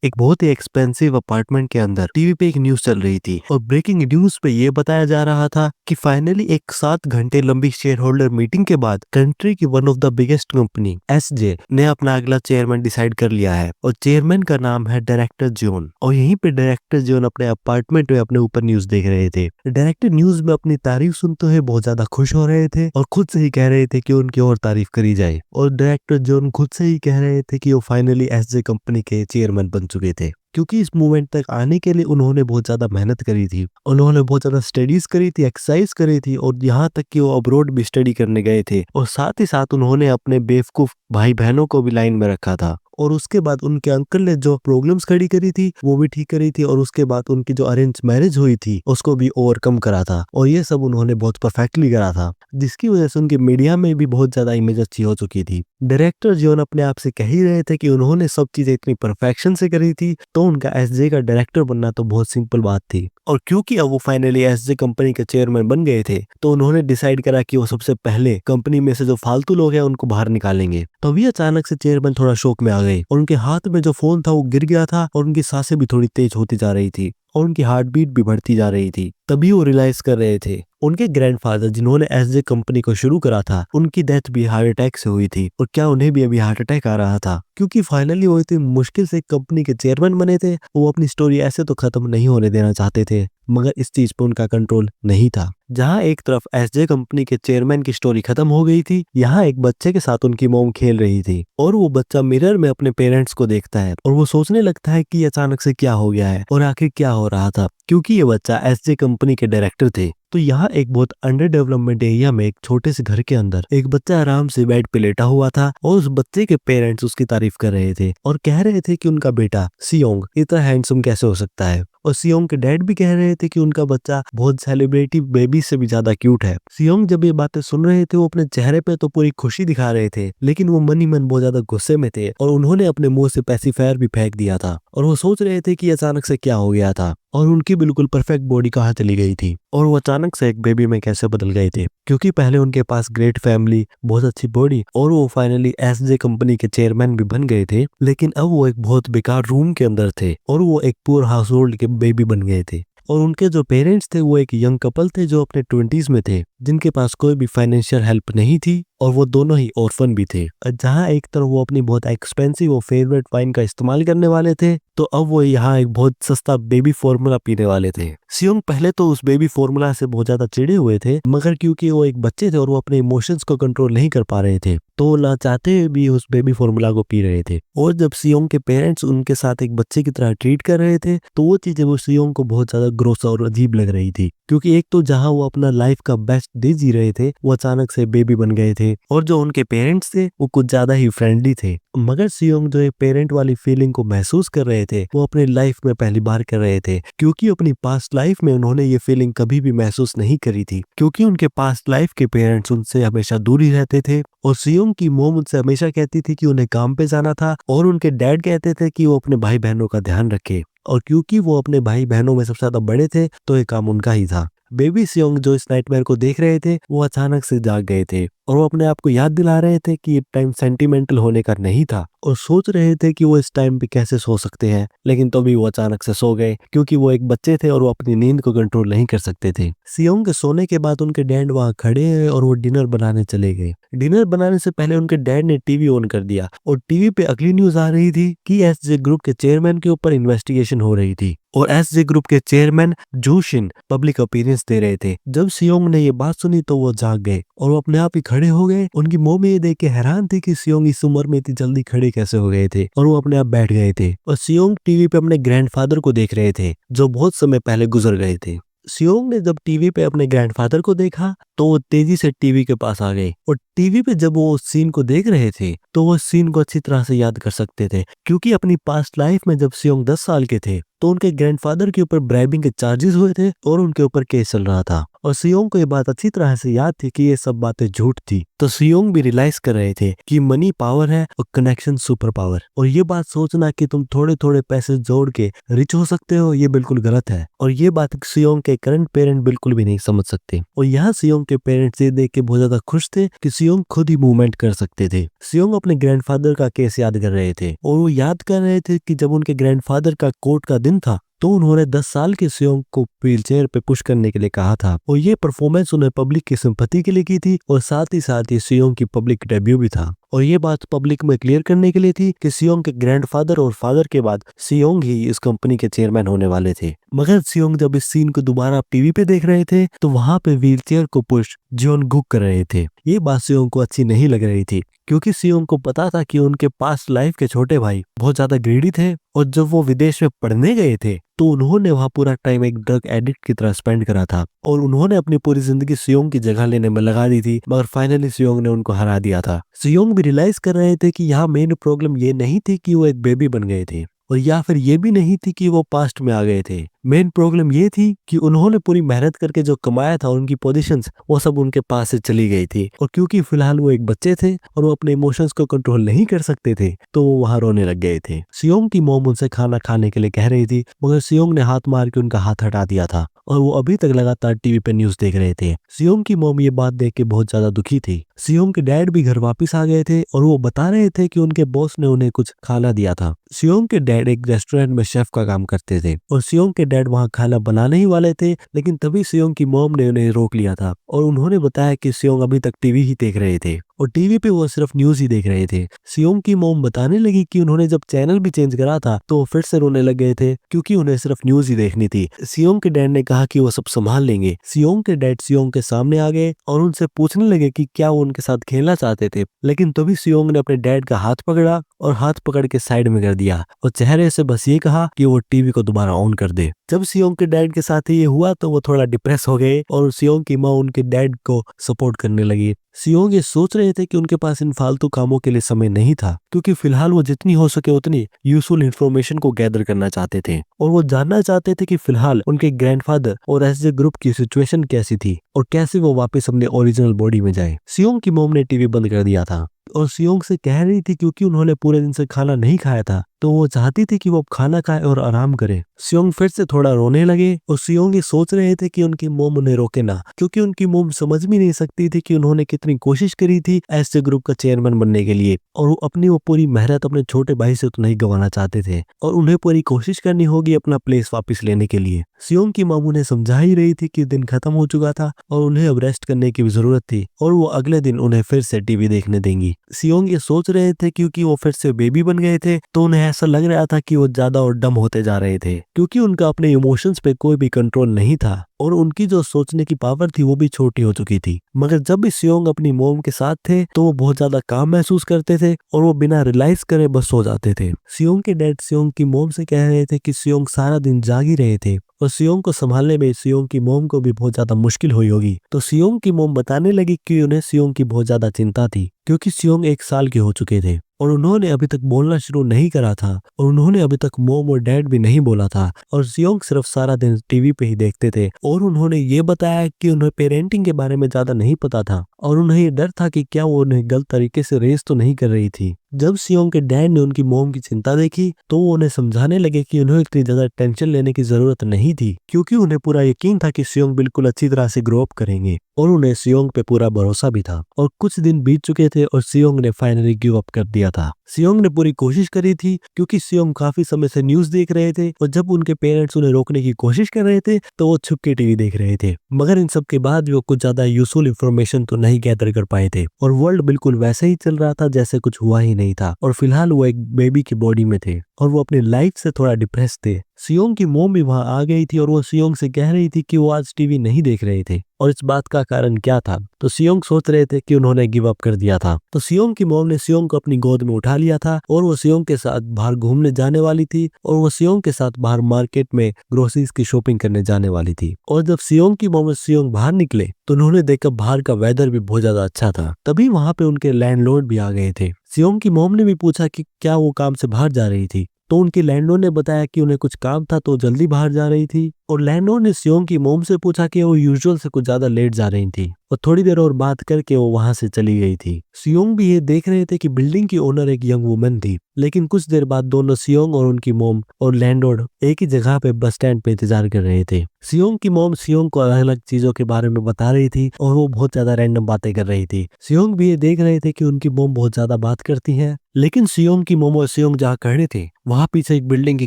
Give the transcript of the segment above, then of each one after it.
एक बहुत ही expensive apartment के अंदर टीवी पे एक न्यूज चल रही थी और ब्रेकिंग न्यूज पे ये बताया जा रहा था कि फाइनली एक 7 घंटे लंबी शेयर होल्डर मीटिंग के बाद कंट्री की one of the biggest company SJ ने अपना अगला चेयरमैन डिसाइड कर लिया है और चेयरमैन का नाम है डायरेक्टर जॉन। और यहीं पे डायरेक्टर जॉन अपने अपार्टमेंट में अपने ऊपर न्यूज देख रहे थे। डायरेक्टर न्यूज में अपनी तारीफ सुनते हुए बहुत ज्यादा खुश हो रहे थे और खुद से ही कह रहे थे कि उनकी और तारीफ करी जाए। और डायरेक्टर जॉन खुद से ही कह रहे थे कि वो फाइनली एसजे कंपनी के चेयरमैन बन चुके थे, क्योंकि इस मूवमेंट तक आने के लिए उन्होंने बहुत ज्यादा मेहनत करी थी। उन्होंने बहुत ज्यादा स्टडीज करी थी, एक्सरसाइज करी थी और यहाँ तक कि वो अब्रॉड भी स्टडी करने गए थे। और साथ ही साथ उन्होंने अपने बेवकूफ भाई बहनों को भी लाइन में रखा था। और उसके बाद उनके अंकल ने जो प्रॉब्लम्स खड़ी करी थी वो भी ठीक करी थी। और उसके बाद उनकी जो अरेंज मैरिज हुई थी उसको भी ओवरकम करा था। और ये सब उन्होंने बहुत परफेक्टली करा था, जिसकी वजह से उनकी मीडिया में भी बहुत ज्यादा इमेज अच्छी हो चुकी थी। डायरेक्टर जॉन अपने आप से कह ही रहे थे कि उन्होंने सब चीजें इतनी परफेक्शन से करी थी, तो उनका एसजे का डायरेक्टर बनना तो बहुत सिंपल बात थी। और क्योंकि अब वो फाइनली एसजे कंपनी के चेयरमैन बन गए थे, तो उन्होंने डिसाइड करा कि वो सबसे पहले कंपनी में से जो फालतू लोग हैं उनको बाहर निकालेंगे। तभी अचानक से चेयरमैन थोड़ा शौक में आ गए और उनके हाथ में जो फोन था वो गिर गया था और उनकी सांसें भी थोड़ी तेज होती जा रही थी और उनकी हार्ट बीट भी बढ़ती जा रही थी। तभी वो रियलाइज कर रहे थे उनके ग्रैंडफादर जिन्होंने एसजे कंपनी को शुरू करा था, उनकी डेथ भी हार्ट अटैक से हुई थी। और क्या उन्हें भी अभी हार्ट अटैक आ रहा था, क्योंकि फाइनली वो इतनी मुश्किल से कंपनी के चेयरमैन बने थे। वो अपनी स्टोरी ऐसे तो खत्म नहीं होने देना चाहते थे, मगर इस चीज पे उनका कंट्रोल नहीं था। जहां एक तरफ एसजे कंपनी के चेयरमैन की स्टोरी खत्म हो गई थी, यहाँ एक बच्चे के साथ उनकी मॉम खेल रही थी और वो बच्चा मिरर में अपने पेरेंट्स को देखता है और वो सोचने लगता है कि अचानक से क्या हो गया है और आखिर क्या हो रहा था, क्योंकि ये बच्चा एसजे कंपनी के डायरेक्टर थे। तो यहाँ एक बहुत अंडर डेवलपमेंट एरिया में एक छोटे से घर के अंदर एक बच्चा आराम से बेड पे लेटा हुआ था और उस बच्चे के पेरेंट्स उसकी तारीफ कर रहे थे और कह रहे थे कि उनका बेटा सियोंग इतना हैंडसम कैसे हो सकता है। और सियोंग के डैड भी कह रहे थे कि उनका बच्चा बहुत सेलिब्रिटी बेबी से भी ज्यादा क्यूट है। सियोंग जब ये बातें सुन रहे थे वो अपने चेहरे पे तो पूरी खुशी दिखा रहे थे, लेकिन वो मन ही मन बहुत ज्यादा गुस्से में थे और उन्होंने अपने मुंह से पेसिफायर भी फेंक दिया था। और वो सोच रहे थे कि अचानक से क्या हो गया था और उनकी बिल्कुल परफेक्ट बॉडी कहाँ चली गई थी और वो अचानक से एक बेबी में कैसे बदल गए थे, क्योंकि पहले उनके पास ग्रेट फैमिली, बहुत अच्छी बॉडी और वो फाइनली एसजे कंपनी के चेयरमैन भी बन गए थे। लेकिन अब वो एक बहुत बेकार रूम के अंदर थे और वो एक पुअर हाउस होल्ड के बेबी बन गए थे। और उनके जो पेरेंट्स थे वो एक यंग कपल थे जो अपने 20s में थे, जिनके पास कोई भी फाइनेंशियल हेल्प नहीं थी और वो दोनों ही ऑर्फन भी थे। जहां एक तरफ वो अपनी बहुत एक्सपेंसिव और फेवरेट वाइन का इस्तेमाल करने वाले थे, तो अब वो यहाँ एक बहुत सस्ता बेबी फॉर्मूला पीने वाले थे। सियोंग पहले तो उस बेबी फॉर्मूला से बहुत ज्यादा चिढ़े हुए थे, मगर क्योंकि वो एक बच्चे थे और वो अपने इमोशंस को कंट्रोल नहीं कर पा रहे थे, तो ना चाहते हुए भी उस बेबी फॉर्मूला को पी रहे थे। और जब सियोंग के पेरेंट्स उनके साथ एक बच्चे की तरह ट्रीट कर रहे थे, तो वो चीजें वो सियोंग को बहुत ज्यादा ग्रोस और अजीब लग रही थी, क्योंकि एक तो जहां वो अपना लाइफ का बेस्ट डे जी रहे थे वो अचानक से बेबी बन गए थे और जो उनके पेरेंट्स थे वो कुछ ज्यादा ही फ्रेंडली थे। मगर सियोंग जो एक पेरेंट वाली फीलिंग को महसूस कर रहे थे वो अपने लाइफ में पहली बार कर रहे थे, क्योंकि अपनी पास्ट लाइफ में उन्होंने ये फीलिंग कभी भी महसूस नहीं करी थी, क्योंकि उनके पास्ट लाइफ के पेरेंट्स उनसे हमेशा दूर ही रहते थे। और सियोंग की मोम उनसे हमेशा कहती थी कि उन्हें काम पे जाना था और उनके डैड कहते थे कि वो अपने भाई बहनों का ध्यान रखे, और क्योंकि वो अपने भाई बहनों में सबसे ज्यादा बड़े थे तो ये काम उनका ही था। बेबी सियोंग जो इस नाइटमेयर को देख रहे थे वो अचानक से जाग गए थे और वो अपने आप को याद दिला रहे थे कि ये टाइम सेंटिमेंटल होने का नहीं था और सोच रहे थे कि वो इस टाइम पे कैसे सो सकते हैं। लेकिन तभी वो अचानक से सो गए, क्योंकि वो एक बच्चे थे और वो अपनी नींद को कंट्रोल नहीं कर सकते थे। सियोंग के सोने के बाद उनके डैड वहां खड़े हैं और वो डिनर बनाने चले गए। डिनर बनाने से पहले उनके डैड ने टीवी ऑन कर दिया और टीवी पे अगली न्यूज आ रही थी कि एसजे ग्रुप के चेयरमैन के ऊपर इन्वेस्टिगेशन हो रही थी और एसजे ग्रुप के चेयरमैन जूशिन पब्लिक अपीयरेंस दे रहे थे। जब सियोंग ने ये बात सुनी तो वो जाग गए और वो अपने आप ही खड़े हो गए। उनकी मोम ये देख के हैरान थे कि सियोंग इस उम्र में इतनी जल्दी खड़े कैसे हो गए थे, और वो अपने आप बैठ गए थे। और सियोंग टीवी पे अपने ग्रैंडफादर को देख रहे थे जो बहुत समय पहले गुजर गए थे। सियोंग ने जब टीवी पे अपने ग्रैंडफादर को देखा तो वो तेजी से टीवी के पास आ गए और टीवी पे जब वो उस सीन को देख रहे थे तो वो सीन को अच्छी तरह से याद कर सकते थे, क्योंकि अपनी पास्ट लाइफ में जब सियोंग 10 साल के थे तो उनके ग्रैंडफादर के ऊपर ब्राइबिंग के चार्जेस हुए थे और उनके ऊपर केस चल रहा था। और सियोंग को ये बात अच्छी तरह से याद थी कि ये सब बातें झूठ थी। तो सियोंग भी रियलाइज कर रहे थे कि मनी पावर है और कनेक्शन सुपर पावर। और ये बात सोचना कि तुम थोड़े थोड़े पैसे जोड़ के रिच हो सकते हो, ये बिल्कुल गलत है। और ये बात सियोंग के करंट पेरेंट बिल्कुल भी नहीं समझ सकते। और यहाँ सियोंग के पेरेंट्स ये देख के बहुत ज्यादा खुश थे कि सियोंग खुद ही मूवमेंट कर सकते थे। सियोंग अपने ग्रैंडफादर का केस याद कर रहे थे और वो याद कर रहे थे कि जब उनके ग्रैंडफादर का कोर्ट का दिन था तो उन्होंने 10 साल के सियोंग को व्हीलचेयर पे पुश करने के लिए कहा था। और ये परफॉर्मेंस उन्हें पब्लिक की सिंपैथी के लिए की थी और साथ ही सियोंग की पब्लिक डेब्यू भी था। और ये बात पब्लिक में क्लियर करने के लिए थी कि सियोंग के ग्रैंडफादर और फादर के बाद सियोंग ही इस कंपनी के चेयरमैन होने वाले थे। मगर सियोंग जब इस सीन को दोबारा टीवी पे देख रहे थे तो वहां पे व्हीलचेयर को पुश जियोन गुक कर रहे थे। ये बात सियोंग को अच्छी नहीं लग रही थी क्योंकि सियोंग को पता था कि उनके पास्ट लाइफ के छोटे भाई बहुत ज्यादा ग्रीडी थे और जब वो विदेश में पढ़ने गए थे तो उन्होंने वहां पूरा टाइम एक ड्रग एडिक्ट की तरह स्पेंड करा था और उन्होंने अपनी पूरी जिंदगी सियोंग की जगह लेने में लगा दी थी। मगर फाइनली सियोंग ने उनको हरा दिया था। सियोंग भी रियलाइज कर रहे थे कि यहाँ मेन प्रॉब्लम ये नहीं थी कि वो एक बेबी बन गए थे और या फिर ये भी नहीं थी कि वो पास्ट में आ गए थे। मेन प्रॉब्लम ये थी कि उन्होंने पूरी मेहनत करके जो कमाया था उनकी पोजीशंस वो सब उनके पास से चली गई थी। और क्योंकि फिलहाल वो एक बच्चे थे और वो अपने इमोशंस को कंट्रोल नहीं कर सकते थे तो वो वहां रोने लग गए थे। सियोंग की मॉम उनसे खाना खाने के लिए कह रही थी मगर सियोंग ने हाथ मार के उनका हाथ हटा दिया था और वो अभी तक लगातार टीवी पे न्यूज देख रहे थे। सियोंग की मॉम ये बात देख के बहुत ज्यादा दुखी थी। सियोंग के डैड भी घर वापस आ गए थे और वो बता रहे थे कि उनके बॉस ने उन्हें कुछ खाना दिया था। सियोंग के डैड एक रेस्टोरेंट में शेफ का काम करते थे और सियोंग के डैड वहां खाना बनाने ही वाले थे लेकिन तभी सियोंग की मॉम ने उन्हें रोक लिया था और उन्होंने बताया कि सियोंग अभी तक टीवी ही देख रहे थे और टीवी पे वो सिर्फ न्यूज ही देख रहे थे। सियोंग की मॉम बताने लगी कि उन्होंने जब चैनल भी चेंज करा था तो वो फिर से रोने लग गए थे क्योंकि उन्हें सिर्फ न्यूज ही देखनी थी। सियोंग के डैड ने कहा कि वो सब संभाल लेंगे। सियोंग के डैड सियोंग के सामने आ गए और उनसे पूछने लगे कि क्या वो उनके साथ खेलना चाहते थे, लेकिन तभी सियोंग ने अपने डैड का हाथ पकड़ा और हाथ पकड़ के साइड में कर दिया और चेहरे से बस ये कहा कि वो टीवी को दोबारा ऑन कर दे। जब सियोंग के डैड के साथ ये हुआ तो वो थोड़ा डिप्रेस हो गए और सियोंग की माँ उनके डैड को सपोर्ट करने लगी। सियोंग ये सोच रहे थे कि उनके पास इन फालतू कामों के लिए समय नहीं था क्योंकि फिलहाल वो जितनी हो सके उतनी यूजफुल इंफॉर्मेशन को गैदर करना चाहते थे और वो जानना चाहते थे कि फिलहाल उनके ग्रैंडफादर और एसजे ग्रुप की सिचुएशन कैसी थी और कैसे वो वापस अपने ओरिजिनल बॉडी में जाए। सियोंग की मॉम ने टीवी बंद कर दिया था और सियोंग से कह रही थी क्योंकि उन्होंने पूरे दिन से खाना नहीं खाया था तो वो चाहती थी कि वो खाना खाए और आराम करे। सियोंग फिर से थोड़ा रोने लगे और सियोंग ये सोच रहे थे कि उनकी मोम उन्हें रोके ना क्योंकि उनकी मोम समझ भी नहीं सकती थी कि उन्होंने कितनी कोशिश करी थी ऐसे ग्रुप का चेयरमैन बनने के लिए और वो अपनी वो पूरी मेहनत अपने छोटे भाई से तो नहीं गंवाना चाहते थे और उन्हें पूरी कोशिश करनी होगी अपना प्लेस वापस लेने के लिए। सियोंग की माम उन्हें समझा ही रही थी कि दिन खत्म हो चुका था और उन्हें अब रेस्ट करने की भी जरूरत थी और वो अगले दिन उन्हें फिर से टीवी देखने देंगी। सियोंग ये सोच रहे थे क्योंकि वो फिर से बेबी बन गए थे तो उन्हें ऐसा लग रहा था कि वो ज्यादा और डम होते जा रहे थे क्योंकि उनका अपने इमोशंस पे कोई भी कंट्रोल नहीं था और उनकी जो सोचने की पावर थी वो भी छोटी हो चुकी थी। मगर जब भी सियोंग अपनी मोम के साथ थे तो वो बहुत ज्यादा काम महसूस करते थे और वो बिना रियलाइज करे बस सो जाते थे। सियोंग के डैड सियोंग की मोम से कह रहे थे कि सियोंग सारा दिन जाग ही रहे थे और सियोंग को संभालने में सियोंग की मोम को भी बहुत ज्यादा मुश्किल हुई होगी। तो सियोंग की मोम बताने लगी कि उन्हें सियोंग की बहुत ज्यादा चिंता थी क्योंकि सियोंग 1 साल के हो चुके थे और उन्होंने अभी तक बोलना शुरू नहीं करा था और उन्होंने अभी तक मोम और डैड भी नहीं बोला था और सियोंग सिर्फ सारा दिन टीवी पे ही देखते थे और उन्होंने ये बताया कि उन्हें पेरेंटिंग के बारे में ज्यादा नहीं पता था और उन्हें ये डर था कि क्या वो उन्हें गलत तरीके से रेस तो नहीं कर रही थी। जब सियोंग के डैड ने उनकी मोम की चिंता देखी तो वो उन्हें समझाने लगे कि उन्हें इतनी ज्यादा टेंशन लेने की जरूरत नहीं थी क्योंकि उन्हें पूरा यकीन था कि सियोंग बिल्कुल अच्छी तरह से ग्रो अप करेंगे और उन्हें सियोंग पे पूरा भरोसा भी था। और कुछ दिन बीत चुके थे और सियोंग ने फाइनली गिव अप कर दिया था। सियोंग ने पूरी कोशिश करी थी क्योंकि सियोंग काफी समय से न्यूज देख रहे थे और जब उनके पेरेंट्स उन्हें रोकने की कोशिश कर रहे थे तो वो छुप के टीवी देख रहे थे। मगर इन सब के बाद भी वो कुछ ज्यादा यूजफुल इंफॉर्मेशन तो नहीं गैदर कर पाए थे और वर्ल्ड बिल्कुल वैसे ही चल रहा था जैसे कुछ हुआ ही नहीं था और फिलहाल वो एक बेबी की बॉडी में थे और वो अपनी लाइफ से थोड़ा डिप्रेस थे। सियोंग की मोम भी वहां आ गई थी और वो सियोंग से कह रही थी कि वो आज टीवी नहीं देख रहे थे और इस बात का कारण क्या था। तो सियोंग सोच रहे थे कि उन्होंने गिव अप कर दिया था। तो सियोंग की मोम ने सियोंग को अपनी गोद में उठा लिया था और वो सियोंग के साथ बाहर घूमने जाने वाली थी और वो सियोंग के साथ बाहर मार्केट में ग्रोसरीज की शॉपिंग करने जाने वाली थी। और जब सियोंग की मोम और सियोंग बाहर निकले तो उन्होंने देखा बाहर का वेदर भी बहुत ज्यादा अच्छा था। तभी वहां पे उनके लैंडलॉर्ड भी आ गए थे। सियोंग की मोम ने भी पूछा कि क्या वो काम से बाहर जा रही थी तो उनके लैंडलॉर्ड ने बताया कि उन्हें कुछ काम था तो जल्दी बाहर जा रही थी। और लैंडलॉर्ड ने सियोंग की मॉम से पूछा कि वो यूजुअल से कुछ ज्यादा लेट जा रही थी और थोड़ी देर और बात करके वो वहां से चली गई थी। सियोंग भी ये देख रहे थे कि बिल्डिंग की ओनर एक यंग वुमन थी, लेकिन कुछ देर बाद दोनों सियोंग और उनकी मॉम और लैंडलॉर्ड एक ही जगह पे बस स्टैंड पे इंतजार कर रहे थे। सियोंग की मॉम सियोंग को अलग अलग चीजों के बारे में बता रही थी और वो बहुत ज्यादा रैंडम बातें कर रही थी। सियोंग भी ये देख रहे थे कि उनकी मॉम बहुत ज्यादा बात करती है, लेकिन सियोंग की मॉम और सियोंग जहाँ खड़े थे वहां पीछे एक बिल्डिंग की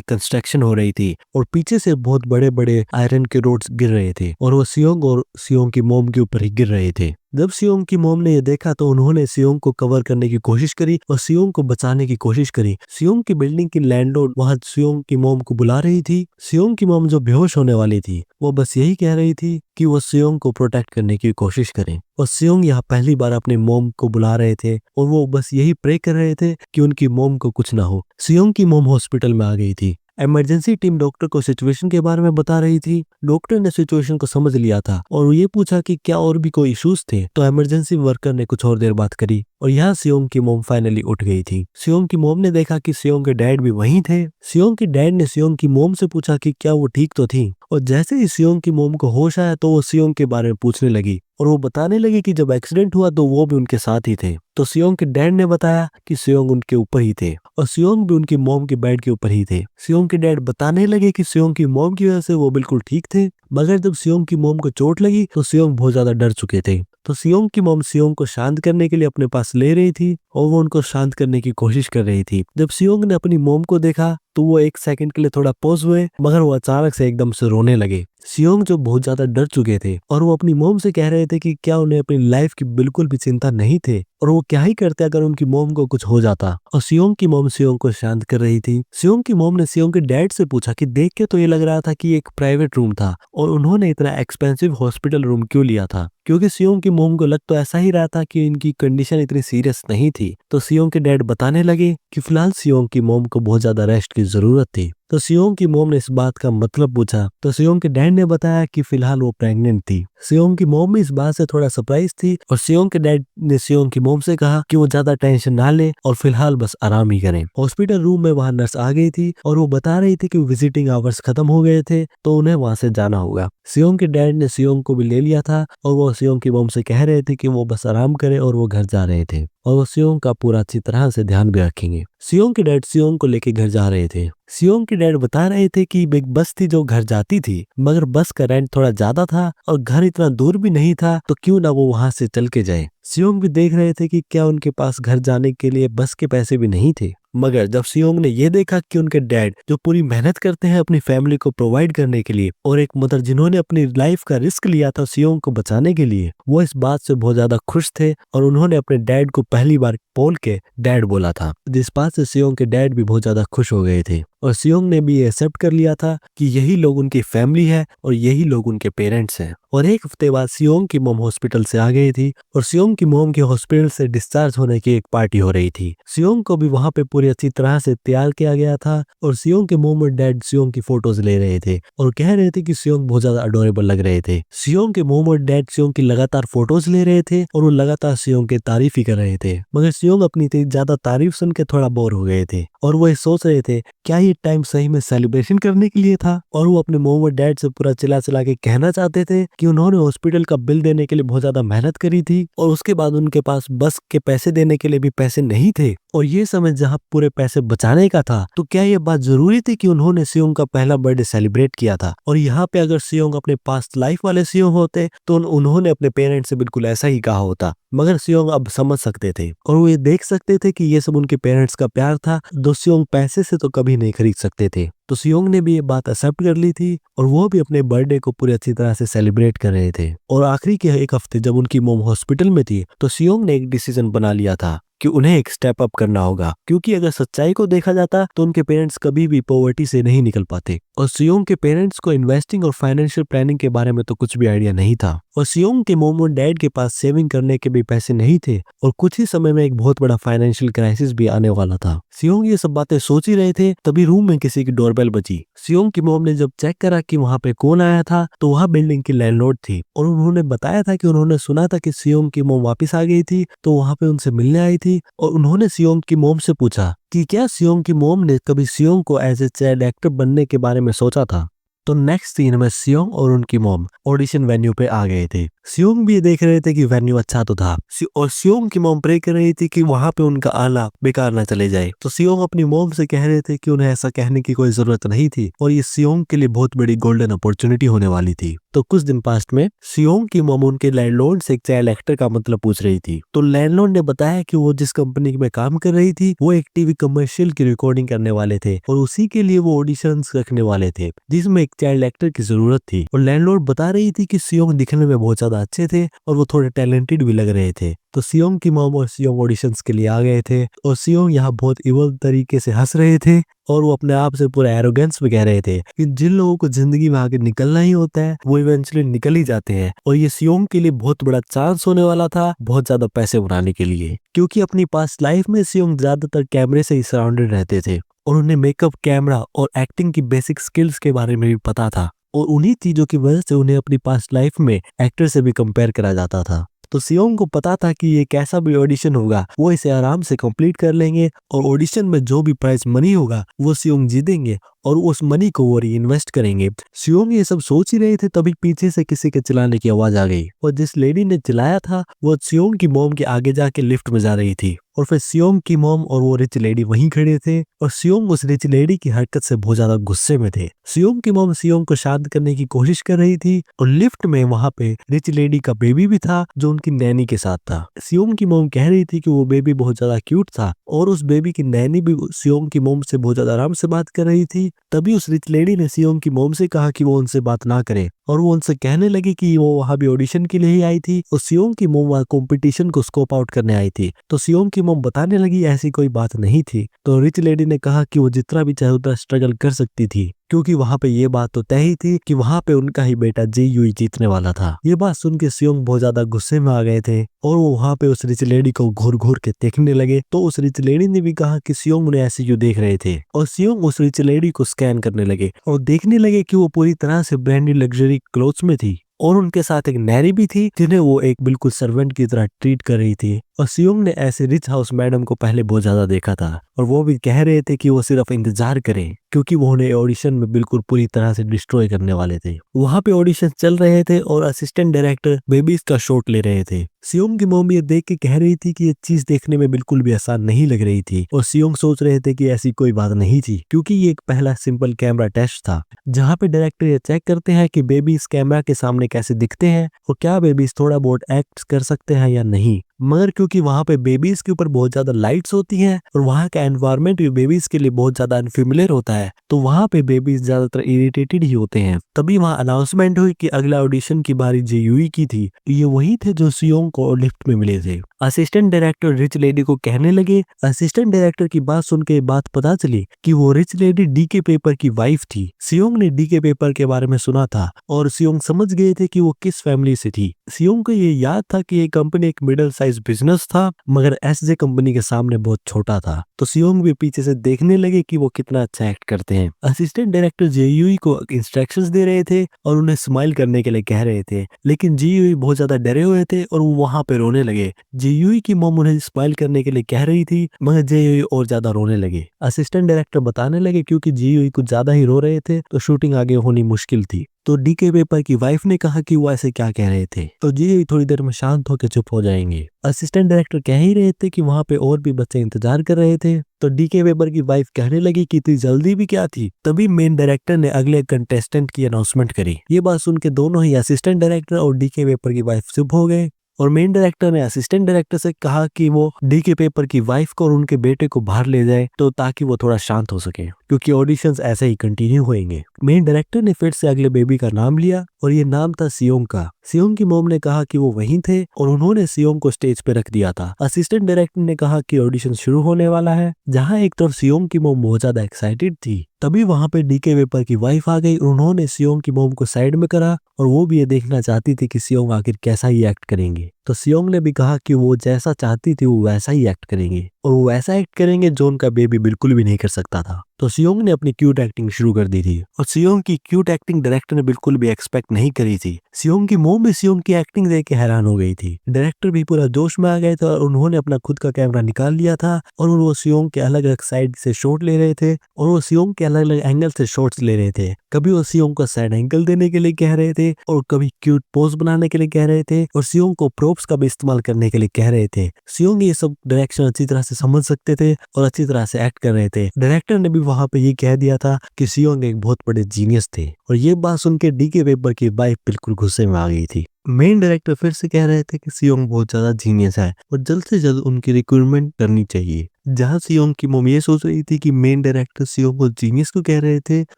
कंस्ट्रक्शन हो रही थी और पीछे से बहुत बड़े बड़े आयरन के रोड्स गिर रहे थे और वो सियोंग और सियोंग की मॉम के ऊपर ही गिर रहे थे। जब सियोंग की मॉम ने ये देखा तो उन्होंने सियोंग को कवर करने की कोशिश करी और सियोंग को बचाने की कोशिश करी। सियोंग की बिल्डिंग की लैंडलॉर्ड वहां सियोंग की मॉम को बुला रही थी। सियोंग की मॉम जो बेहोश होने वाली थी वो बस यही कह रही थी कि वो सियोंग को प्रोटेक्ट करने की कोशिश करें। और सियोंग यहाँ पहली बार अपने मॉम को बुला रहे थे और वो बस यही प्रे कर रहे थे कि उनकी मॉम को कुछ ना हो। सियोंग की मॉम हॉस्पिटल में आ गई थी। इमरजेंसी टीम डॉक्टर को सिचुएशन के बारे में बता रही थी। डॉक्टर ने सिचुएशन को समझ लिया था और ये पूछा कि क्या और भी कोई इश्यूज थे, तो इमरजेंसी वर्कर ने कुछ और देर बात करी और यहाँ सियोंग की मॉम फाइनली उठ गई थी। सियोंग की मॉम ने देखा कि सियोंग के डैड भी वहीं थे। सियोंग के डैड ने सियोंग की मॉम से पूछा कि क्या वो ठीक तो थी, और जैसे ही सियोंग की मॉम को होश आया तो वो सियोंग के बारे में पूछने लगी और वो बताने लगी कि जब एक्सीडेंट हुआ तो वो भी उनके साथ ही थे। तो सियोंग के डैड ने बताया कि सियोंग उनके ऊपर ही थे और सियोंग भी उनकी मॉम के बेड के ऊपर ही थे। सियोंग के डैड बताने लगे कि सियोंग की मॉम की वजह से वो बिल्कुल ठीक थे, मगर जब सियोंग की मॉम को चोट लगी तो सियोंग बहुत ज्यादा डर चुके थे। तो सियोंग की मॉम सियोंग को शांत करने के लिए अपने पास ले रही थी और वो उनको शांत करने की कोशिश कर रही थी। जब सियोंग ने अपनी मॉम को देखा तो वो एक सेकंड के लिए थोड़ा पॉज हुए, मगर वो अचानक से एकदम से रोने लगे। सियोंग जो बहुत ज्यादा डर चुके थे और वो अपनी मॉम से कह रहे थे कि क्या उन्हें अपनी लाइफ की बिल्कुल भी चिंता नहीं थे और वो क्या ही करते अगर उनकी मॉम को कुछ हो जाता। और सियोंग की मॉम सियोंग को शांत कर रही थी। सियोंग की मॉम ने सियोंग के डैड से पूछा कि देख के तो ये लग रहा था कि एक प्राइवेट रूम था और उन्होंने इतना एक्सपेंसिव हॉस्पिटल रूम क्यों लिया था, क्योंकि सियोंग की मॉम को लग तो ऐसा ही रहा था कि इनकी कंडीशन इतनी सीरियस नहीं थी। तो सियोंग के डैड बताने लगे कि फिलहाल सियोंग की मॉम को बहुत ज्यादा रेस्ट की जरूरत थी। तो सियोंग की मॉम ने इस बात का मतलब पूछा तो सियोंग के डैड ने बताया कि फिलहाल वो प्रेग्नेंट थी। सियोंग की मॉम भी इस बात से थोड़ा सरप्राइज थी और सियोंग के डैड ने सियोंग की मॉम से कहा कि वो ज्यादा टेंशन ना ले और फिलहाल बस आराम ही करें। हॉस्पिटल रूम में वहां नर्स आ गई थी और वो बता रही थी कि विजिटिंग आवर्स खत्म हो गए थे तो उन्हें वहां से जाना होगा। सियोंग के डैड ने सियोंग को भी ले लिया था और वो सियोंग की मॉम से कह रहे थे कि वो बस आराम करे और वो घर जा रहे थे और वो सियोंग का पूरा अच्छी तरह से ध्यान भी रखेंगे। सियोंग के डैड सियोंग को लेके घर जा रहे थे। सियोंग के डैड बता रहे थे कि बिग बस थी जो घर जाती थी, मगर बस का रेंट थोड़ा ज्यादा था और घर इतना दूर भी नहीं था, तो क्यों ना वो वहां से चल के जाए। सियोंग भी देख रहे थे कि क्या उनके पास घर जाने के लिए बस के पैसे भी नहीं थे, मगर जब सियोंग ने ये देखा कि उनके डैड जो पूरी मेहनत करते हैं अपनी फैमिली को प्रोवाइड करने के लिए और एक मदर जिन्होंने अपनी लाइफ का रिस्क लिया था सियोंग को बचाने के लिए, वो इस बात से बहुत ज्यादा खुश थे और उन्होंने अपने डैड को पहली बार बोल के डैड बोला था, जिस बात से सियोंग के डैड भी बहुत ज्यादा खुश हो गए थे। और सियोंग ने भी एक्सेप्ट कर लिया था कि यही लोग उनकी फैमिली है और यही लोग उनके पेरेंट्स हैं। और एक हफ्ते बाद सियोंग की मॉम हॉस्पिटल से आ गई थी और सियोंग की मॉम के हॉस्पिटल से डिस्चार्ज होने की एक पार्टी हो रही थी। सियोंग को भी वहां पे पूरी अच्छी तरह से तैयार किया गया था और सियोंग के मॉम और डैड सियोंग की फोटोज ले रहे थे और कह रहे थे कि सियोंग बहुत ज्यादा अडोरेबल लग रहे थे। सियोंग के मॉम और डैड सियोंग की लगातार फोटोज ले रहे थे और वो लगातार सियोंग की तारीफ ही कर रहे थे, मगर सियोंग अपनी ज्यादा तारीफ सुन के थोड़ा बोर हो गए थे और वो सोच रहे थे क्या ये टाइम सही में सेलिब्रेशन करने के लिए था। और वो अपने मॉम और डैड से पूरा चिल्ला चिल्ला के कहना चाहते थे कि उन्होंने हॉस्पिटल का बिल देने के लिए बहुत ज्यादा मेहनत करी थी और उसके बाद उनके पास बस के पैसे देने के लिए भी पैसे नहीं थे, और ये समय जहाँ पूरे पैसे बचाने का था, तो क्या ये बात जरूरी थी कि उन्होंने सियोंग का पहला बर्थडे सेलिब्रेट किया था। और यहाँ पे अगर सियोंग अपने पास्ट लाइफ वाले सियोंग होते तो उन्होंने अपने पेरेंट्स से बिल्कुल ऐसा ही कहा होता, मगर सियोंग अब समझ सकते थे और वो ये देख सकते थे कि ये सब उनके पेरेंट्स का प्यार था जो सियोंग पैसे से तो कभी नहीं खरीद सकते थे। तो सियोंग ने भी ये बात एक्सेप्ट कर ली थी और वो भी अपने बर्थडे को पूरी अच्छी तरह से सेलिब्रेट कर रहे थे। और आखिरी के एक हफ्ते जब उनकी मॉम हॉस्पिटल में थी तो सियोंग ने एक डिसीजन बना लिया था कि उन्हें एक स्टेप अप करना होगा, क्योंकि अगर सच्चाई को देखा जाता तो उनके पेरेंट्स कभी भी पॉवर्टी से नहीं निकल पाते और सियोंग के पेरेंट्स को इन्वेस्टिंग और फाइनेंशियल प्लानिंग के बारे में तो कुछ भी आइडिया नहीं था और सियोंग के मॉम और डैड के पास सेविंग करने के भी पैसे नहीं थे और कुछ ही समय में एक बहुत बड़ा फाइनेंशियल क्राइसिस भी आने वाला था। सियोंग ये सब बातें सोच ही रहे थे, तभी रूम में किसी की डोर डोरबेल बजी। सियोंग की मॉम ने जब चेक करा कि वहाँ पे कौन आया था तो वह बिल्डिंग की लैंडलॉर्ड थी और उन्होंने बताया था कि उन्होंने सुना था कि सियोंग की मॉम वापस आ गई थी, तो वहाँ पे उनसे मिलने आई थी और उन्होंने सियोंग की मॉम से पूछा कि क्या सियोंग की मॉम ने कभी सियोंग को एज ए चाइल्ड एक्टर बनने के बारे में सोचा था। तो नेक्स्ट सीन में सियोंग और उनकी मॉम ऑडिशन वेन्यू पे आ गए थे। सियोंग भी देख रहे थे कि वेन्यू अच्छा तो था और सियोंग की मॉम प्रे कर रही थी कि वहां पे उनका आना बेकार ना चले जाए। तो सियोंग अपनी मॉम से कह रहे थे कि उन्हें ऐसा कहने की कोई जरूरत नहीं थी और ये सियोंग के लिए बहुत बड़ी गोल्डन अपॉर्चुनिटी होने वाली थी। तो कुछ दिन पास्ट में सियोंग की मॉम उनके लैंडलॉर्ड से एक चाइल्ड एक्टर का मतलब पूछ रही थी। तो लैंडलॉर्ड ने बताया कि वो जिस कंपनी में काम कर रही थी वो एक टीवी कमर्शियल की रिकॉर्डिंग करने वाले थे और उसी के लिए वो ऑडिशंस रखने वाले थे जिसमें एक चाइल्ड एक्टर की जरूरत थी। और लैंडलॉर्ड बता रही थी कि सियोंग दिखने में बहुत ज्यादा अच्छे थे और वो थोड़े टैलेंटेड भी लग रहे थे। तो सियोंग की मॉम और सियोंग ऑडिशंस के लिए आ गए थे और सियोंग यहाँ बहुत इवल तरीके से हंस रहे थे और वो अपने आप से पूरा एरोगेंस में कह रहे थे कि जिन लोगों को जिंदगी में आगे निकलना ही होता है वो इवेंचुअली निकल ही जाते हैं और ये सियोंग के लिए बहुत बड़ा चांस होने वाला था बहुत ज्यादा पैसे बनाने के लिए, क्योंकि अपनी पास्ट लाइफ में सियोंग ज्यादातर कैमरे से ही सराउंडेड रहते थे और उन्हें मेकअप, कैमरा और एक्टिंग की बेसिक स्किल्स के बारे में भी पता था और उन्हीं चीजों की वजह से उन्हें अपनी पास्ट लाइफ में एक्टर से भी कंपेयर करा जाता था। तो सियोंग को पता था कि ये कैसा भी ऑडिशन होगा वो इसे आराम से कंप्लीट कर लेंगे और ऑडिशन में जो भी प्राइज मनी होगा वो सियोंग जीतेंगे और उस मनी को वो री इन्वेस्ट करेंगे। सियोंग ये सब सोच ही रहे थे तभी पीछे से किसी के चिल्लाने की आवाज आ गई और जिस लेडी ने चिल्लाया था वो सियोंग की मॉम के आगे जाके लिफ्ट में जा रही थी और फिर सियोंग की मॉम और वो रिच लेडी वहीं खड़े थे और सियोंग उस रिच लेडी की हरकत से बहुत ज्यादा गुस्से में थे। सियोंग की मॉम सियोंग को शांत करने की कोशिश कर रही थी और लिफ्ट में वहां पे रिच लेडी का बेबी भी था जो उनकी नैनी के साथ था। सियोंग की मॉम कह रही थी कि वो बेबी बहुत ज्यादा क्यूट था और उस बेबी की नैनी भी सियोंग की मॉम से बहुत ज्यादा आराम से बात कर रही थी। तभी उस रिच लेडी ने सियोंग की मॉम से कहा कि वो उनसे बात ना करे और वो उनसे कहने लगी कि वो वहां भी ऑडिशन के लिए ही आई थी और सियोंग की मॉम वहां कंपटीशन को स्कोप आउट करने आई थी। तो सियोंग की मॉम बताने लगी ऐसी कोई बात नहीं थी। तो रिच लेडी ने कहा कि वो जितना भी चाहे उतना स्ट्रगल कर सकती थी क्योंकि वहां पे ये बात तो तय ही थी कि वहां पे उनका ही बेटा जी यूई जीतने वाला था। ये बात सुन के सियोंग बहुत ज्यादा गुस्से में आ गए थे और वो वहां पे उस रिच लेडी को घूर घूर के देखने लगे। तो उस रिच लेडी ने भी कहा कि सियोंग उन्हें ऐसे क्यों देख रहे थे और सियोंग उस रिच लेडी को स्कैन करने लगे और देखने लगे कि वो पूरी तरह से ब्रांडेड लग्जरी क्लोथ्स में थी और उनके साथ एक नैनी भी थी जिन्हें वो एक बिल्कुल सर्वेंट की तरह ट्रीट कर रही थी। और सियोंग ने ऐसे रिच हाउस मैडम को पहले बहुत ज्यादा देखा था और वो भी कह रहे थे कि वो सिर्फ इंतजार करें क्योंकि वो उन्हें ऑडिशन में बिल्कुल पूरी तरह से डिस्ट्रॉय करने वाले थे। वहां पे ऑडिशन चल रहे थे और असिस्टेंट डायरेक्टर बेबीज का शॉट ले रहे थे। सियोंग की मॉम ये देख के कह रही थी कि ये चीज देखने में बिल्कुल भी आसान नहीं लग रही थी और सियोंग सोच रहे थे कि ऐसी कोई बात नहीं थी क्योंकि ये एक पहला सिंपल कैमरा टेस्ट था जहाँ पे डायरेक्टर ये चेक करते हैं कि बेबीज कैमरा के सामने कैसे दिखते हैं और क्या बेबीज थोड़ा बहुत एक्ट कर सकते हैं या नहीं। मगर क्योंकि वहां पे बेबीज के ऊपर बहुत ज्यादा लाइट्स होती हैं और वहां का एनवायरनमेंट भी बेबीज के लिए बहुत ज्यादा अनफेमिलियर होता है तो वहां पे बेबीज ज्यादातर इरिटेटेड ही होते हैं। तभी वहां अनाउंसमेंट हुई कि अगला ऑडिशन की बारी जेयूई की थी। ये वही थे जो सियोंग को लिफ्ट में मिले थे। असिस्टेंट डायरेक्टर रिच लेडी को कहने लगे। असिस्टेंट डायरेक्टर की बात सुन के बात पता चली कि वो रिच लेडी डीके पेपर की वाइफ थी। सियोंग ने डीके पेपर के बारे में सुना था और सियोंग समझ गए थे कि वो किस फैमिली से थी। सियोंग को ये याद था कि ये कंपनी एक मिडिल साइज बिजनेस था मगर एसजे कंपनी के सामने बहुत छोटा था। तो सियोंग भी पीछे से देखने लगे कि वो कितना अच्छा एक्ट करते हैं। असिस्टेंट डायरेक्टर जेयूई को इंस्ट्रक्शंस दे रहे थे और उन्हें स्माइल करने के लिए कह रहे थे लेकिन जेयूई बहुत ज्यादा डरे हुए थे और वो वहां पे रोने लगे। जेयूई की मॉम उन्हें स्माइल करने के लिए कह रही थी मगर जेयूई और ज्यादा रोने लगे। असिस्टेंट डायरेक्टर बताने लगे क्योंकि जेयूई कुछ ज्यादा ही रो रहे थे तो शूटिंग आगे होनी मुश्किल थी। तो डीके पेपर की वाइफ ने कहा कि वो ऐसे क्या कह रहे थे तो जेयूई थोड़ी देर में शांत होकर चुप हो जाएंगे। असिस्टेंट डायरेक्टर कह ही रहे थे कि वहां पे और भी बच्चे इंतजार कर रहे थे। तो डीके पेपर की वाइफ कहने लगी कि इतनी जल्दी भी क्या थी। तभी मेन डायरेक्टर ने अगले कंटेस्टेंट की अनाउंसमेंट करी। ये बात सुन के दोनों ही असिस्टेंट डायरेक्टर और डीके पेपर की वाइफ चुप हो गए और मेन डायरेक्टर ने असिस्टेंट डायरेक्टर से कहा कि वो डीके पेपर की वाइफ को और उनके बेटे को बाहर ले जाए तो ताकि वो थोड़ा शांत हो सके क्योंकि ऑडिशंस ऐसे ही कंटिन्यू होंगे। मेन डायरेक्टर ने फिर से अगले बेबी का नाम लिया और ये नाम था सियोंग का। सियोंग की मॉम ने कहा कि वो वहीं थे और उन्होंने सियोंग को स्टेज पे रख दिया था। असिस्टेंट डायरेक्टर ने कहा कि ऑडिशन शुरू होने वाला है। जहां एक तरफ सियोंग की मॉम बहुत ज्यादा एक्साइटेड थी तभी वहां पे डीके पेपर की वाइफ आ गई। उन्होंने सियोंग की मॉम को साइड में करा और वो भी ये देखना चाहती थी कि सियोंग आखिर कैसा ही एक्ट करेंगे। तो सियोंग ने भी कहा कि वो जैसा चाहती थी वो वैसा ही एक्ट करेंगे और वो वैसा एक्ट करेंगे जो उनका बेबी बिल्कुल भी नहीं कर सकता था। तो सियोंग ने अपनी क्यूट एक्टिंग शुरू कर दी थी और सियोंग की क्यूट एक्टिंग डायरेक्टर ने बिल्कुल भी एक्सपेक्ट नहीं करी थी। सियोंग की मॉम भी सियोंग की एक्टिंग देख के हैरान हो गई थी। डायरेक्टर भी पूरा जोश में आ गए थे और उन्होंने अपना खुद का कैमरा निकाल लिया था और वो सियोंग के अलग अलग साइड से शॉट ले रहे थे और वो सियोंग के अलग अलग एंगल से शॉट्स ले रहे थे। कभी वो सियोंग को साइड एंगल देने के लिए कह रहे थे और कभी क्यूट पोज बनाने के लिए कह रहे थे और सियोंग को प्रोप्स का भी इस्तेमाल करने के लिए कह रहे थे। सियोंग ये सब डायरेक्शन अच्छी तरह से समझ सकते थे और अच्छी तरह से एक्ट कर रहे थे। डायरेक्टर ने भी वहां पे ये कह दिया था कि सियोंग एक बहुत बड़े जीनियस थे और ये बात सुन के डीके वेबर की वाइफ बिल्कुल गुस्से में आ गई थी। मेन डायरेक्टर फिर से कह रहे थे कि सियोंग बहुत ज्यादा जीनियस है और जल्द से जल्द उनकी रिक्रूटमेंट करनी चाहिए। जहां सियोंग की मॉम ये सोच रही थी कि मेन डायरेक्टर सियोंग को जीनियस को कह रहे थे,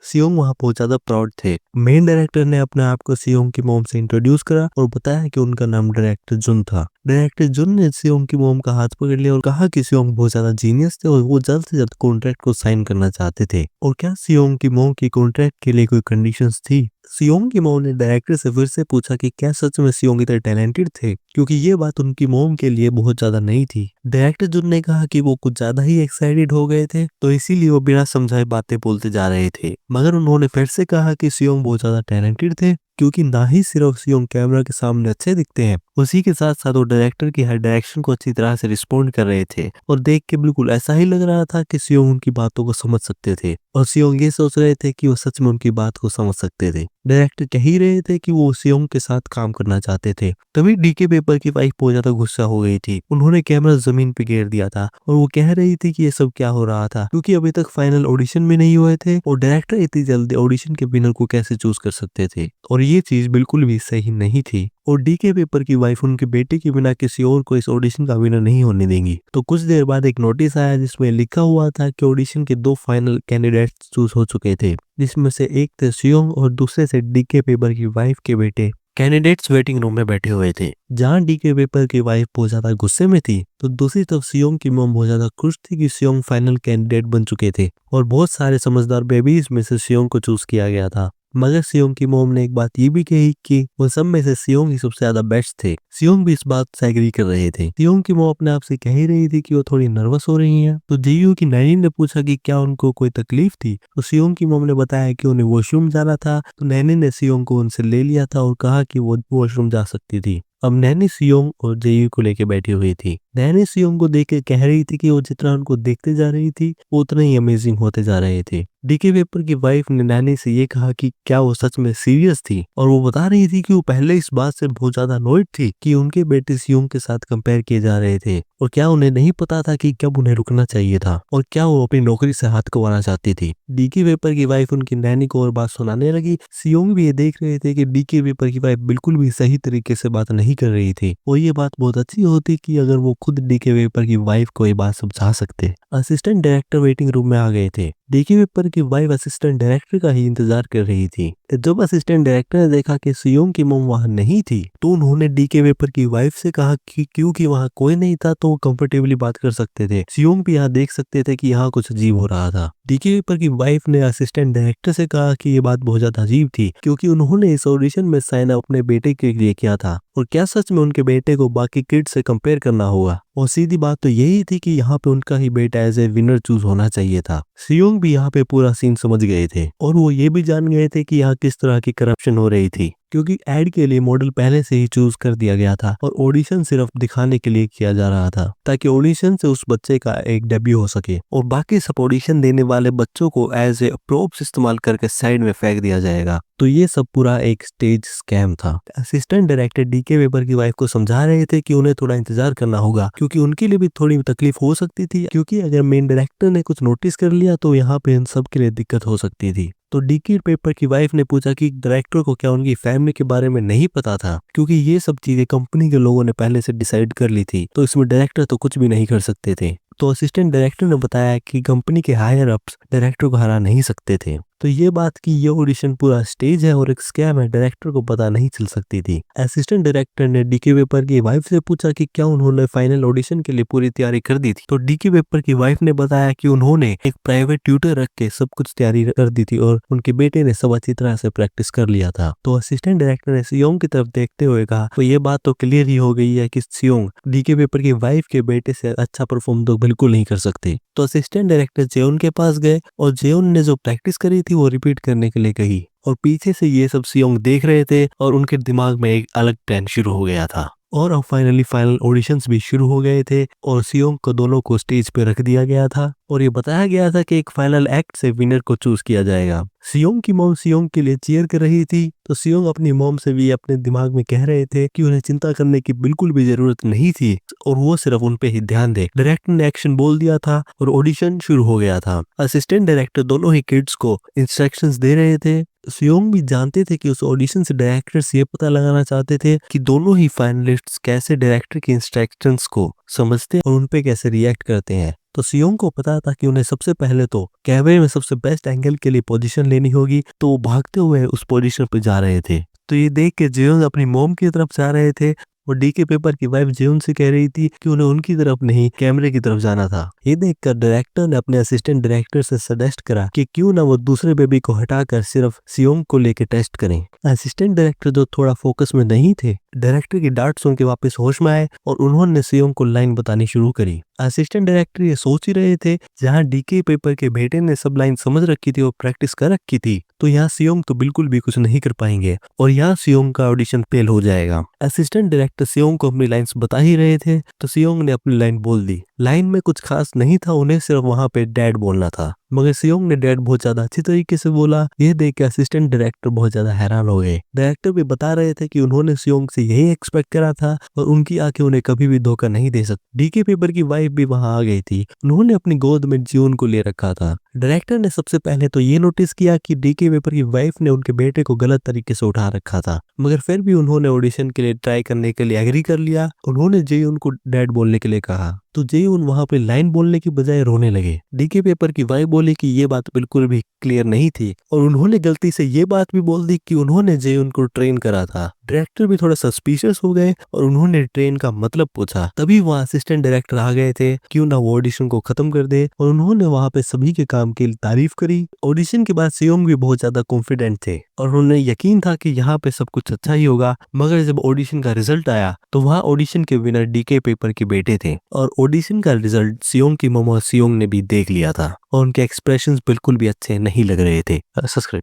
सियोंग वहां बहुत ज्यादा प्राउड थे। मेन डायरेक्टर ने अपने आप को सियोंग की मॉम से इंट्रोड्यूस करा और बताया कि उनका नाम डायरेक्टर जुन था। डायरेक्टर जुन ने सियोंग की मॉम का हाथ पकड़ लिया और कहा कि सियोंग बहुत ज्यादा जीनियस थे और वो जल्द से जल्द कॉन्ट्रैक्ट को साइन करना चाहते थे। और क्या सियोंग की मॉम की कॉन्ट्रैक्ट के लिए कोई कंडीशंस थी? सियोंग की मॉम ने डायरेक्टर से फिर से पूछा कि क्या सच में सियोंग इतने टैलेंटेड थे, क्योंकि ये बात उनकी मॉम के लिए बहुत ज्यादा नई थी। डायरेक्टर जुन ने कहा कि वो कुछ ज्यादा ही एक्साइटेड हो गए थे तो इसीलिए वो बिना समझाए बातें बोलते जा रहे थे। मगर उन्होंने फिर से कहा कि सियोंग बहुत ज्यादा टैलेंटेड थे, क्योंकि ना ही सिर्फ सियोंग कैमरा के सामने अच्छे दिखते हैं, उसी के साथ साथ वो डायरेक्टर की हर डायरेक्शन को अच्छी तरह से रिस्पॉन्ड कर रहे थे और देख के बिल्कुल ऐसा ही लग रहा था कि सियोंग उनकी बातों को समझ सकते थे और सियोंग ये सोच रहे थे कि वो सच में उनकी बात को समझ सकते थे। डायरेक्टर कह ही रहे थे कि वो सियोंग के साथ काम करना चाहते थे। तभी डीके वेबर की वाइफ बहुत ज्यादा गुस्सा हो गई थी। उन्होंने कैमरा जमीन पे गिर दिया था और वो कह रही थी कि ये सब क्या हो रहा था, क्योंकि अभी तक फाइनल ऑडिशन भी नहीं हुए थे और डायरेक्टर इतनी जल्दी ऑडिशन के विनर को कैसे चूज कर सकते थे और ये चीज बिल्कुल भी सही नहीं थी। और डीके वेबर की वाइफ उनके बेटे के बिना किसी और को इस ऑडिशन का विनर नहीं होने देंगी। तो कुछ देर बाद एक नोटिस आया जिसमें लिखा हुआ था कि ऑडिशन के 2 फाइनल कैंडिडेट्स चूज हो चुके थे, जिसमें से एक थे सियोंग और दूसरे से डीके वेबर की वाइफ के बेटे। कैंडिडेट्स वेटिंग रूम में बैठे हुए थे। जहां डीके वेबर की वाइफ बहुत ज्यादा गुस्से में थी तो दूसरी तरफ सियोंग की मॉम बहुत ज्यादा खुश थी कि सियोंग फाइनल कैंडिडेट बन चुके थे और बहुत सारे समझदार बेबीज में से सियोंग को चूज किया गया था। मगर सियोंग की मॉम ने एक बात ये भी कही कि वो सब में से सियोंग ही सबसे ज्यादा बेस्ट थे। सियोंग भी इस बात से एग्री कर रहे थे। सियोंग की मॉम अपने आप से कह ही रही थी कि वो थोड़ी नर्वस हो रही हैं। तो जीयू की नैनी ने पूछा कि क्या उनको कोई तकलीफ थी, तो सियोंग की मॉम ने बताया कि उन्हें वॉशरूम जाना था। तो नैनी ने सियोंग को उनसे ले लिया था और कहा कि वो वॉशरूम जा सकती थी। अब नैनी सियोंग और जेयू को लेके बैठी हुई थी। नैनी सियोंग को देख के कह रही थी कि वो जितना उनको देखते जा रही थी वो उतना ही अमेजिंग होते जा रहे थे। डीके वेबर की वाइफ ने नैनी से ये कहा कि क्या वो सच में सीरियस थी और वो बता रही थी कि वो पहले इस बात से बहुत ज्यादा अनॉयड थी कि उनके बेटे सियोंग के साथ कंपेयर किए जा रहे थे और क्या उन्हें नहीं पता था कि कब उन्हें रुकना चाहिए था और क्या वो अपनी नौकरी से हाथ कमाना चाहती थी। डीके वेबर की वाइफ उनकी नैनी को और बात सुनाने लगी। सियोंग भी ये देख रहे थे कि डीके वेबर की वाइफ बिल्कुल भी सही तरीके से बात नहीं कर रही थी और ये बात बहुत अच्छी होती कि अगर वो खुद डीके वेबर की वाइफ को ये बात समझा सकते। असिस्टेंट डायरेक्टर वेटिंग रूम में आ गए थे। डीके वेबर की वाइफ असिस्टेंट डायरेक्टर का ही इंतजार कर रही थी। जब असिस्टेंट डायरेक्टर ने देखा कि सियोंग की मॉम वहां नहीं थी तो उन्होंने डीके वेबर की वाइफ से कहा कि क्योंकि वहां कोई नहीं था तो वो कंफर्टेबली बात कर सकते थे। सियोंग भी यहाँ देख सकते थे कि यहाँ कुछ अजीब हो रहा था। डीके वेबर की वाइफ ने असिस्टेंट डायरेक्टर से कहा कि ये बात बहुत ज्यादा अजीब थी क्योंकि उन्होंने इस ऑडिशन में साइन अपने बेटे के लिए किया था और क्या सच में उनके बेटे को बाकी किड्स से कंपेयर करना होगा। और सीधी बात तो यही थी कि यहाँ पे उनका ही बेटा एज ए विनर चूज होना चाहिए था। सियोंग भी यहाँ पे पूरा सीन समझ गए थे और वो ये भी जान गए थे कि यहाँ किस तरह की करप्शन हो रही थी, क्योंकि एड के लिए मॉडल पहले से ही चूज कर दिया गया था और ऑडिशन सिर्फ दिखाने के लिए किया जा रहा था ताकि ऑडिशन से उस बच्चे का एक डेब्यू हो सके और बाकी सब ऑडिशन देने वाले बच्चों को एज ए प्रोप्स इस्तेमाल करके साइड में फेंक दिया जाएगा। तो ये सब पूरा एक स्टेज स्कैम था। असिस्टेंट डायरेक्टर डीके वेबर की वाइफ को समझा रहे थे कि उन्हें थोड़ा इंतजार करना होगा क्योंकि उनके लिए भी थोड़ी तकलीफ हो सकती थी, क्योंकि अगर मेन डायरेक्टर ने कुछ नोटिस कर लिया तो यहाँ पे इन सब के लिए दिक्कत हो सकती थी। तो डीके वेबर की वाइफ ने पूछा कि डायरेक्टर को क्या उनकी फैमिली के बारे में नहीं पता था, क्योंकि ये सब चीजें कंपनी के लोगों ने पहले से डिसाइड कर ली थी तो इसमें डायरेक्टर तो कुछ भी नहीं कर सकते थे। तो असिस्टेंट डायरेक्टर ने बताया कि कंपनी के हायर अप्स डायरेक्टर को हरा नहीं सकते थे। तो ये बात कि ये ऑडिशन पूरा स्टेज है और एक स्कैम है डायरेक्टर को पता नहीं चल सकती थी। असिस्टेंट डायरेक्टर ने डीके वेपर की वाइफ से पूछा कि क्या उन्होंने फाइनल ऑडिशन के लिए पूरी तैयारी कर दी थी। तो डीके वेपर की वाइफ ने बताया कि उन्होंने एक प्राइवेट ट्यूटर रख के सब कुछ तैयारी कर दी थी और उनके बेटे ने सब अच्छी तरह से प्रैक्टिस कर लिया था। तो असिस्टेंट डायरेक्टर ने सियोंग की तरफ देखते हुए कहा, तो ये बात तो क्लियर ही हो गई है कि सियोंग डीके वेपर की वाइफ के बेटे से अच्छा परफॉर्म तो बिल्कुल नहीं कर सकते। तो असिस्टेंट डायरेक्टर जेउन के पास गए और जेउन ने जो प्रैक्टिस करी थी वो रिपीट करने के लिए कही और पीछे से ये सब सियोंग देख रहे थे और उनके दिमाग में एक अलग प्लान शुरू हो गया था। और अब फाइनली फाइनल ऑडिशंस भी शुरू हो गए थे और सियोंग को दोनों को स्टेज पे रख दिया गया था और ये बताया गया था कि एक फाइनल एक्ट से विनर को चूज किया जाएगा। सियोंग की मॉम सियोंग के लिए चीयर कर रही थी तो सियोंग अपनी मॉम से भी अपने दिमाग में कह रहे थे कि उन्हें चिंता करने की बिल्कुल भी जरूरत नहीं थी और वो सिर्फ उन पे ही ध्यान दे। डायरेक्टर ने एक्शन बोल दिया था और ऑडिशन शुरू हो गया था। असिस्टेंट डायरेक्टर दोनों ही किड्स को इंस्ट्रक्शंस दे रहे थे। सियोंग भी जानते थे कि उस ऑडिशन से डायरेक्टर्स ये पता लगाना चाहते थे कि दोनों ही फाइनलिस्ट्स कैसे डायरेक्टर की इंस्ट्रक्शंस को समझते हैं और उन पे कैसे रिएक्ट करते हैं। तो सियोंग को पता था कि उन्हें सबसे पहले तो कैमरे में सबसे बेस्ट एंगल के लिए पोजीशन लेनी होगी, तो वो भागते हुए उस पोजीशन पर जा रहे थे। तो ये देख के जेयोन अपनी मॉम की तरफ जा रहे थे और डीके पेपर की वाइफ जेउन से कह रही थी कि उन्हें उनकी तरफ नहीं कैमरे की तरफ जाना था। ये देखकर डायरेक्टर ने अपने असिस्टेंट डायरेक्टर से सजेस्ट करा कि क्यों ना वो दूसरे बेबी को हटाकर सिर्फ सियोंग को लेके टेस्ट करें। असिस्टेंट डायरेक्टर जो थोड़ा फोकस में नहीं थे, डायरेक्टर की डांट सुन के वापस होश में आए और उन्होंने सियोंग को लाइन बतानी शुरू करी। असिस्टेंट डायरेक्टर ये सोच ही रहे थे जहाँ डीके पेपर के बेटे ने सब लाइन समझ रखी थी और प्रैक्टिस कर रखी थी, तो यहाँ सियोंग तो बिल्कुल भी कुछ नहीं कर पाएंगे और यहाँ सियोंग का ऑडिशन फेल हो जाएगा। असिस्टेंट डायरेक्टर सियोंग को अपनी लाइंस बता ही रहे थे तो सियोंग ने अपनी लाइन बोल दी। लाइन में कुछ खास नहीं था, उन्हें सिर्फ वहां पे डैड बोलना था, मगर सियोंग ने डैड बहुत ज्यादा अच्छी तरीके से बोला। यह देख के असिस्टेंट डायरेक्टर बहुत ज्यादा हैरान हो गए। डायरेक्टर भी बता रहे थे कि उन्होंने सियोंग से यही एक्सपेक्ट करा था और उनकी आंखें उन्हें कभी भी धोखा नहीं दे सकती। डीके पेपर की वाइफ भी वहां आ गई थी, उन्होंने अपनी गोद में जियोन को ले रखा था। डायरेक्टर ने सबसे पहले तो ये नोटिस किया कि डीके पेपर की वाइफ ने उनके बेटे को गलत तरीके से उठा रखा था, मगर फिर भी उन्होंने ऑडिशन के लिए ट्राई करने के लिए एग्री कर लिया। उन्होंने जेयून को डैड बोलने के लिए कहा तो जेयून वहां पे लाइन बोलने की बजाय रोने लगे। डीके पेपर की वाइफ बोली कि ये बात बिल्कुल भी क्लियर नहीं थी और उन्होंने गलती से ये बात भी बोल दी कि उन्होंने जेयून को ट्रेन करा था। डायरेक्टर भी थोड़ा सस्पिशियस हो गए और उन्होंने ट्रेन का मतलब पूछा। तभी वहाँ असिस्टेंट डायरेक्टर आ गए थे, क्यों ना वो ऑडिशन को खत्म कर दे, और उन्होंने वहाँ पे सभी के काम की तारीफ करी। ऑडिशन के बाद सियोंग भी बहुत ज्यादा कॉन्फिडेंट थे और उन्हें यकीन था कि यहाँ पे सब कुछ अच्छा ही होगा। मगर जब ऑडिशन का रिजल्ट आया तो वहाँ ऑडिशन के विनर डीके पेपर के बेटे थे और ऑडिशन का रिजल्ट सियोंग की मम्मा सियोंग ने भी देख लिया था और उनके एक्सप्रेशंस बिल्कुल भी अच्छे नहीं लग रहे थे। सब्सक्राइब